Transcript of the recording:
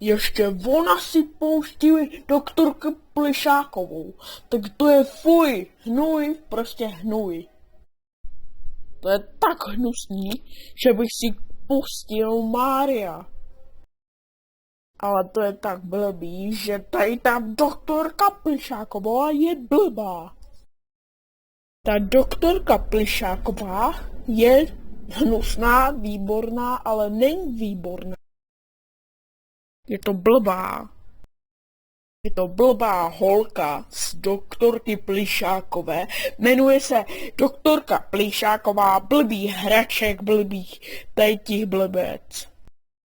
Ještě ona si pouští doktorku Plišákovou. Tak to je fuj, hnůj, prostě hnůj. To je tak hnusný, že bych si pustil Mária. Ale to je tak blbý, že tady ta doktorka Plišáková je blbá. Ta doktorka Plišáková je hnusná, výborná, ale není výborná. Je to blbá. Je to blbá holka z doktorky Plišákové. Jmenuje se doktorka Plišáková, blbý hraček, blbý, tady těch blbec.